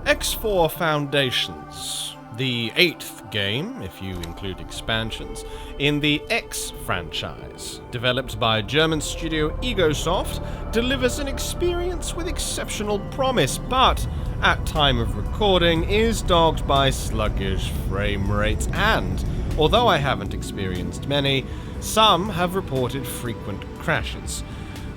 X4 Foundations, the 8th game, if you include expansions, in the X franchise, developed by German studio Egosoft, delivers an experience with exceptional promise, but at time of recording is dogged by sluggish frame rates and, although I haven't experienced many, some have reported frequent crashes.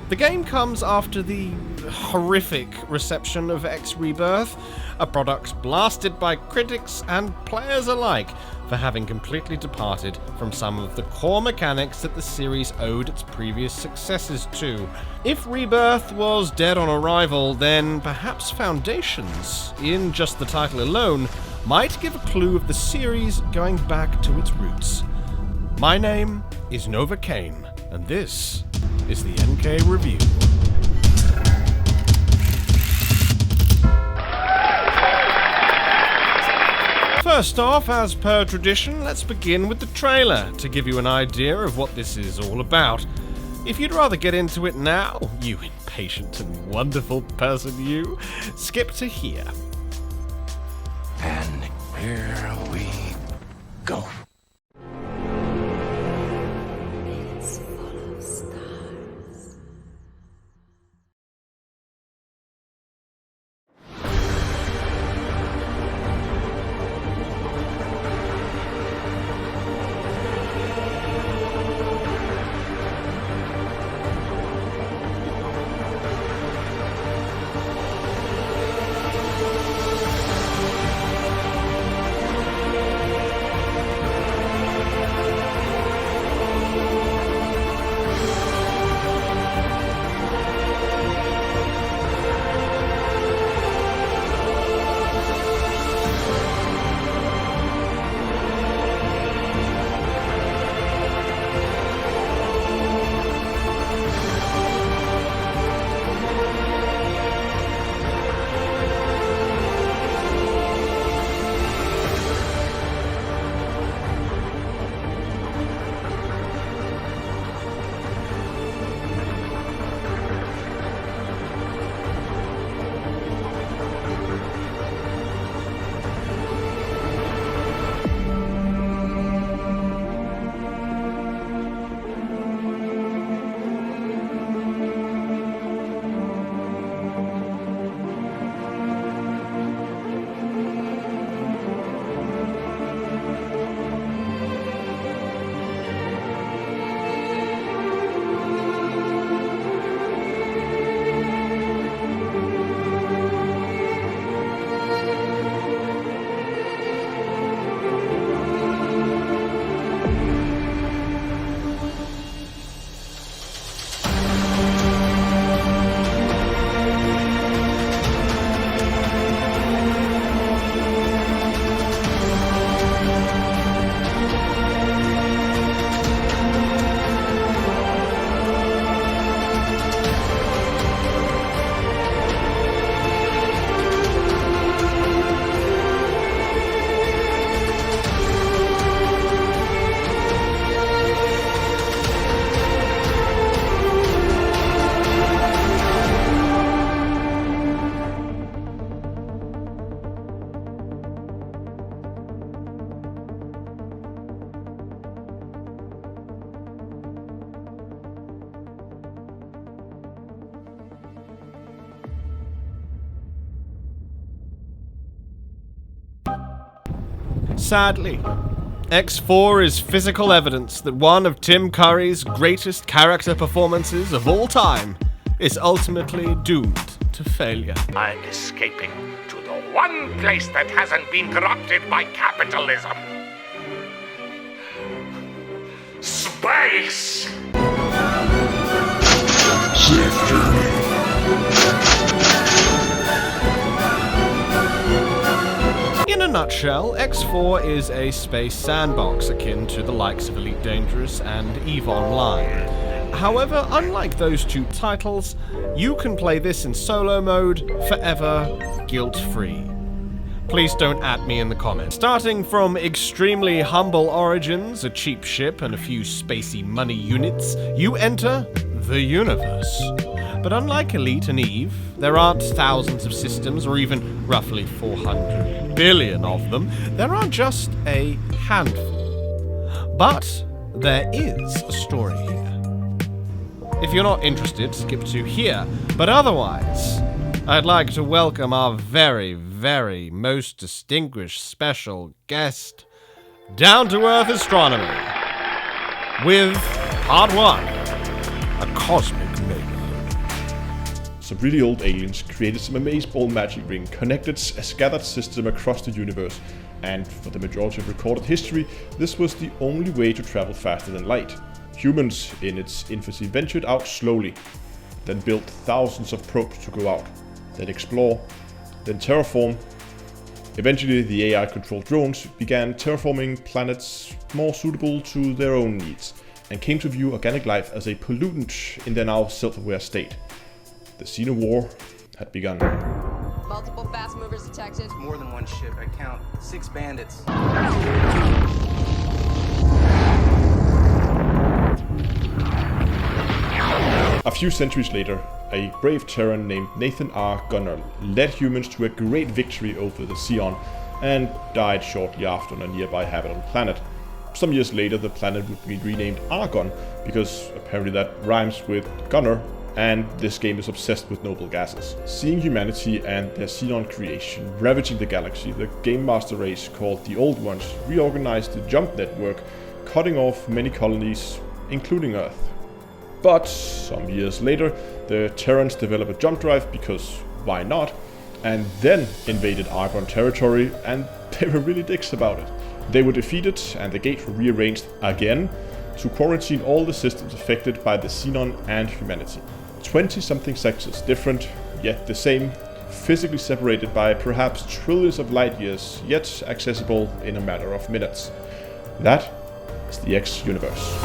The game comes after the horrific reception of X Rebirth, a product blasted by critics and players alike for having completely departed from some of the core mechanics that the series owed its previous successes to. If Rebirth was dead on arrival, then perhaps Foundations, in just the title alone, might give a clue of the series going back to its roots. My name is Nova Kane, and this is the NK Review. First off, as per tradition, let's begin with the trailer to give you an idea of what this is all about. If you'd rather get into it now, you impatient and wonderful person you, skip to here. And here we go. It's full of stars. Sadly, X4 is physical evidence that one of Tim Curry's greatest character performances of all time is ultimately doomed to failure. I'm escaping to the one place that hasn't been corrupted by capitalism. Space! Safe journey. In a nutshell, X4 is a space sandbox akin to the likes of Elite Dangerous and EVE Online. However, unlike those two titles, you can play this in solo mode forever, guilt-free. Please don't at me in the comments. Starting from extremely humble origins, a cheap ship and a few spacey money units, you enter the universe. But unlike Elite and Eve, there aren't thousands of systems or even roughly 400 billion of them. There are just a handful. But there is a story here. If you're not interested, skip to here. But otherwise, I'd like to welcome our very, very most distinguished special guest, Down-to-Earth Astronomy, with Part 1, A Cosmic Neighborhood. Some really old aliens created some amazeball magic ring, connected a scattered system across the universe, and for the majority of recorded history, this was the only way to travel faster than light. Humans, in its infancy, ventured out slowly, then built thousands of probes to go out, then explore, then terraform. Eventually, the AI-controlled drones began terraforming planets more suitable to their own needs, and came to view organic life as a pollutant in their now self-aware state. The Xeno War had begun. Multiple fast movers detected. More than one ship. I count 6 bandits. A few centuries later, a brave Terran named Nathan R. Gunnar led humans to a great victory over the Xeon and died shortly after on a nearby habitable planet. Some years later, the planet would be renamed Argon because apparently that rhymes with Gunnar, and this game is obsessed with noble gases. Seeing humanity and their Xenon creation ravaging the galaxy, the game master race called the Old Ones reorganized the Jump Network, cutting off many colonies, including Earth. But some years later, the Terrans developed a jump drive because why not, and then invaded Argon territory, and they were really dicks about it. They were defeated and the gates were rearranged again to quarantine all the systems affected by the Xenon and humanity. 20-something sectors, different yet the same, physically separated by perhaps trillions of light years, yet accessible in a matter of minutes. That is the X universe.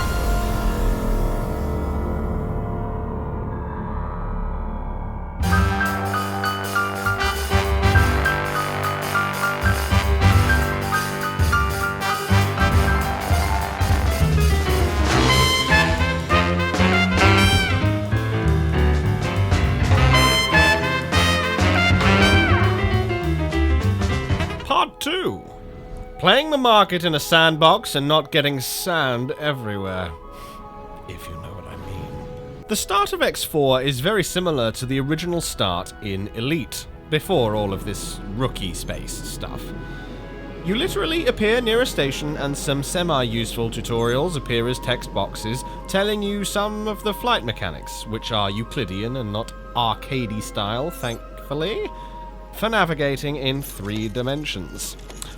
Part 2. Playing the market in a sandbox and not getting sand everywhere. If you know what I mean. The start of X4 is very similar to the original start in Elite, before all of this rookie space stuff. You literally appear near a station and some semi-useful tutorials appear as text boxes telling you some of the flight mechanics, which are Euclidean and not arcadey style, thankfully, for navigating in 3 dimensions.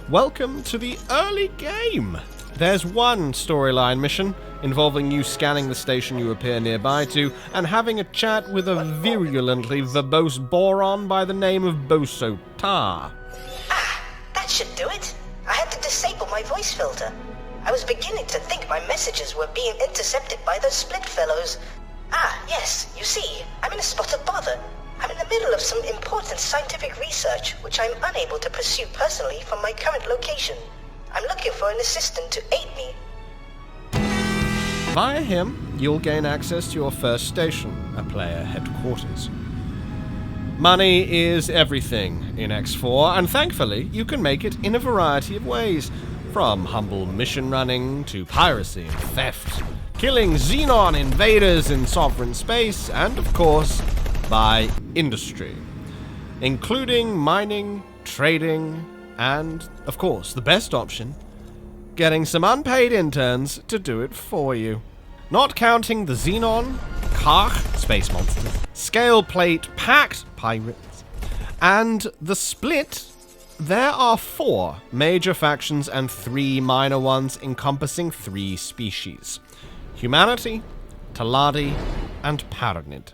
Welcome to the early game! There's one storyline mission involving you scanning the station you appear nearby to and having a chat with a virulently verbose boron by the name of Boso Tar. Ah, that should do it. I had to disable my voice filter. I was beginning to think my messages were being intercepted by those split fellows. Ah, yes, you see, I'm in a spot of bother. I'm in the middle of some important scientific research, which I'm unable to pursue personally from my current location. I'm looking for an assistant to aid me. Via him, you'll gain access to your first station, a player headquarters. Money is everything in X4, and thankfully, you can make it in a variety of ways, from humble mission running to piracy and theft, killing Xenon invaders in sovereign space, and of course, by industry, including mining, trading, and, of course, the best option, getting some unpaid interns to do it for you. Not counting the Xenon, Karch, space monsters, Scale Plate, Pact, pirates, and the Split, there are 4 major factions and 3 minor ones encompassing 3 species: Humanity, Taladi, and Paranid.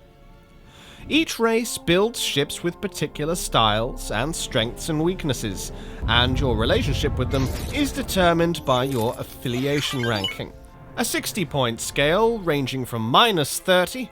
Each race builds ships with particular styles and strengths and weaknesses, and your relationship with them is determined by your affiliation ranking. A 60-point scale ranging from -30,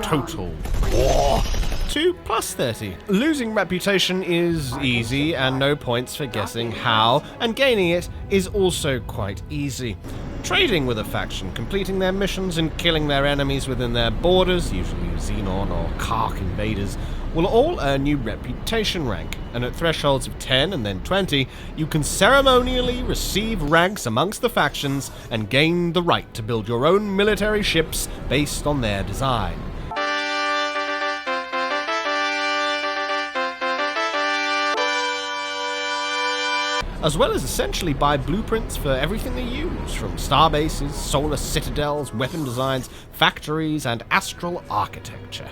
total war, to +30. Losing reputation is easy and no points for guessing how, and gaining it is also quite easy. trading with a faction, completing their missions and killing their enemies within their borders, usually Xenon or Kark invaders, will all earn you reputation rank, and at thresholds of 10 and then 20, you can ceremonially receive ranks amongst the factions and gain the right to build your own military ships based on their design. As well as essentially buy blueprints for everything they use, from starbases, solar citadels, weapon designs, factories, and astral architecture.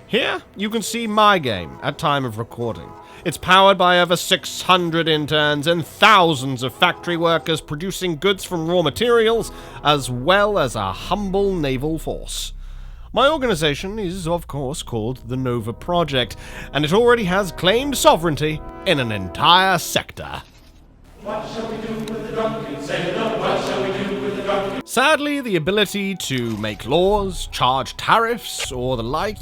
Here, you can see my game at time of recording. It's powered by over 600 interns and thousands of factory workers producing goods from raw materials, as well as a humble naval force. My organization is, of course, called the Nova Project, and it already has claimed sovereignty in an entire sector. What shall we do with the drunken sailor? What shall we do with the drunken... Sadly, the ability to make laws, charge tariffs, or the like,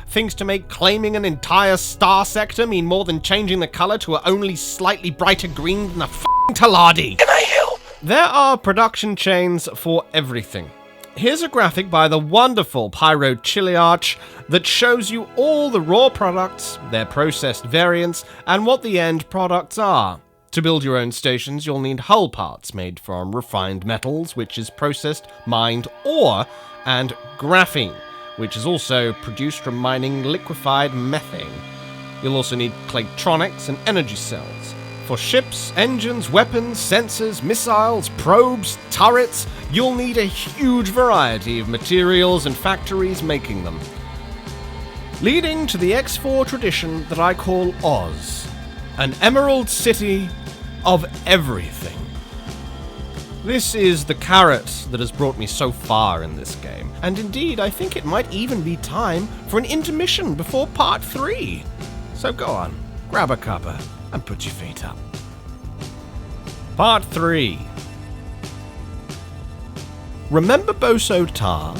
things to make claiming an entire star sector mean more than changing the color to only slightly brighter green than a f***ing Taladi. Can I help? There are production chains for everything. Here's a graphic by the wonderful Pyro Chiliarch that shows you all the raw products, their processed variants, and what the end products are. To build your own stations, you'll need hull parts made from refined metals, which is processed, mined, ore, and graphene, which is also produced from mining liquefied methane. You'll also need claytronics and energy cells. For ships, engines, weapons, sensors, missiles, probes, turrets, you'll need a huge variety of materials and factories making them. Leading to the X4 tradition that I call Oz, an emerald city of everything. This is the carrot that has brought me so far in this game, and indeed I think it might even be time for an intermission before part 3. So go on, grab a cuppa, and put your feet up. Part 3. Remember Boso Tar?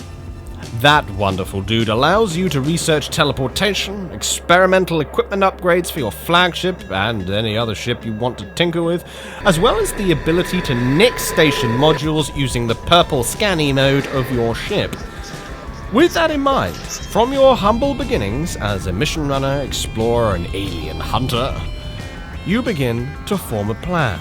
That wonderful dude allows you to research teleportation, experimental equipment upgrades for your flagship and any other ship you want to tinker with, as well as the ability to nick station modules using the purple scanny mode of your ship. With that in mind, from your humble beginnings as a mission runner, explorer, and alien hunter, you begin to form a plan.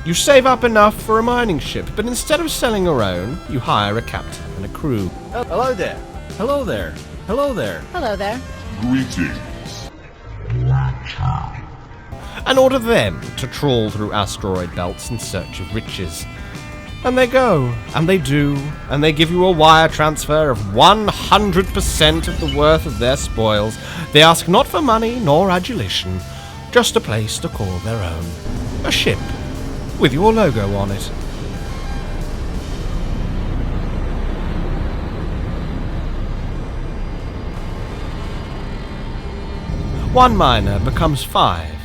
You save up enough for a mining ship, but instead of selling your own, you hire a captain and a crew. Hello there. Hello there. Hello there. Hello there. Greetings. And order them to trawl through asteroid belts in search of riches. And they go, and they do, and they give you a wire transfer of 100% of the worth of their spoils. They ask not for money nor adulation, just a place to call their own. A ship with your logo on it. One miner becomes 5.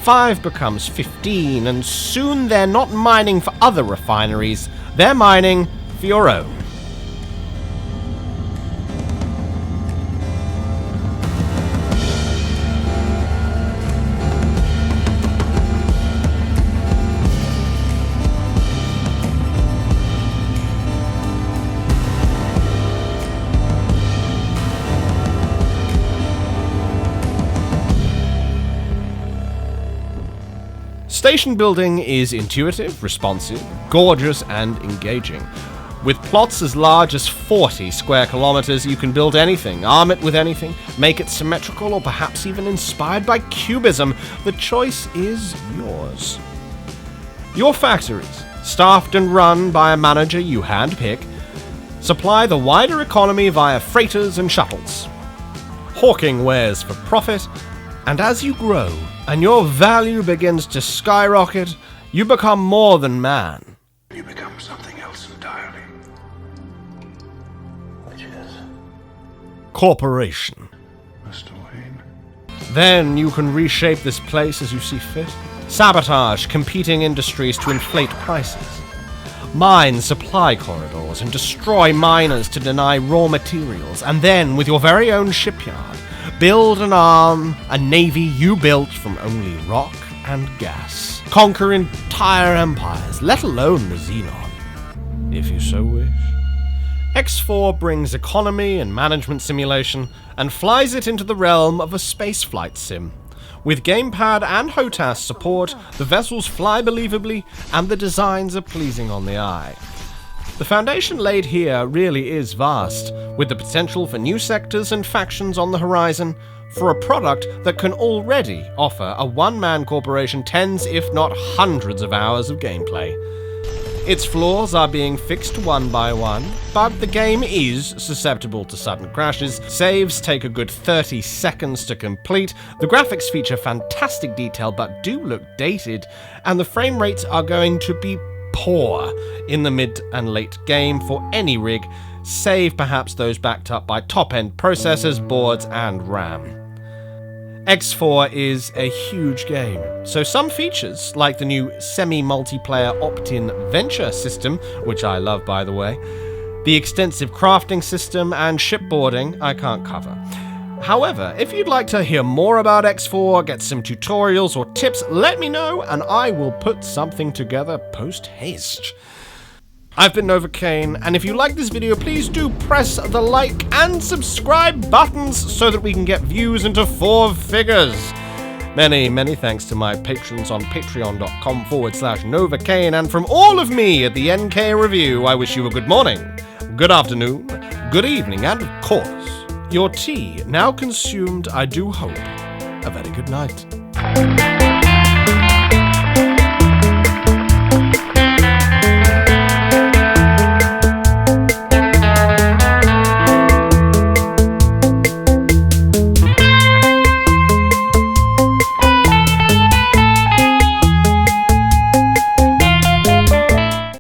5 becomes 15, and soon they're not mining for other refineries, they're mining for your own. Station building is intuitive, responsive, gorgeous, and engaging. With plots as large as 40 square kilometers, you can build anything, arm it with anything, make it symmetrical, or perhaps even inspired by cubism. The choice is yours. Your factories, staffed and run by a manager you handpick, supply the wider economy via freighters and shuttles. Hawking wares for profit, and as you grow, and your value begins to skyrocket, you become more than man. You become something else entirely. Which is? Corporation. Mr. Wayne. Then you can reshape this place as you see fit. Sabotage competing industries to inflate prices. Mine supply corridors and destroy miners to deny raw materials. And then, with your very own shipyard, build and arm a navy you built from only rock and gas, conquer entire empires, let alone the Xenon, if you so wish. X4 brings economy and management simulation and flies it into the realm of a spaceflight sim. With gamepad and HOTAS support, the vessels fly believably and the designs are pleasing on the eye. The foundation laid here really is vast, with the potential for new sectors and factions on the horizon, for a product that can already offer a one-man corporation tens if not hundreds of hours of gameplay. Its flaws are being fixed one by one, but the game is susceptible to sudden crashes, saves take a good 30 seconds to complete, the graphics feature fantastic detail but do look dated, and the frame rates are going to be poor in the mid and late game for any rig, save perhaps those backed up by top-end processors, boards, and RAM. X4 is a huge game, so some features, like the new semi-multiplayer opt-in venture system, which I love by the way, the extensive crafting system, and shipboarding, I can't cover. However, if you'd like to hear more about X4, get some tutorials or tips, let me know and I will put something together post-haste. I've been Nova Kane, and if you like this video, please do press the like and subscribe buttons so that we can get views into 4 figures. Many thanks to my patrons on patreon.com/Nova Kane, and from all of me at the NK Review, I wish you a good morning, good afternoon, good evening, and of course, your tea now consumed, I do hope, a very good night.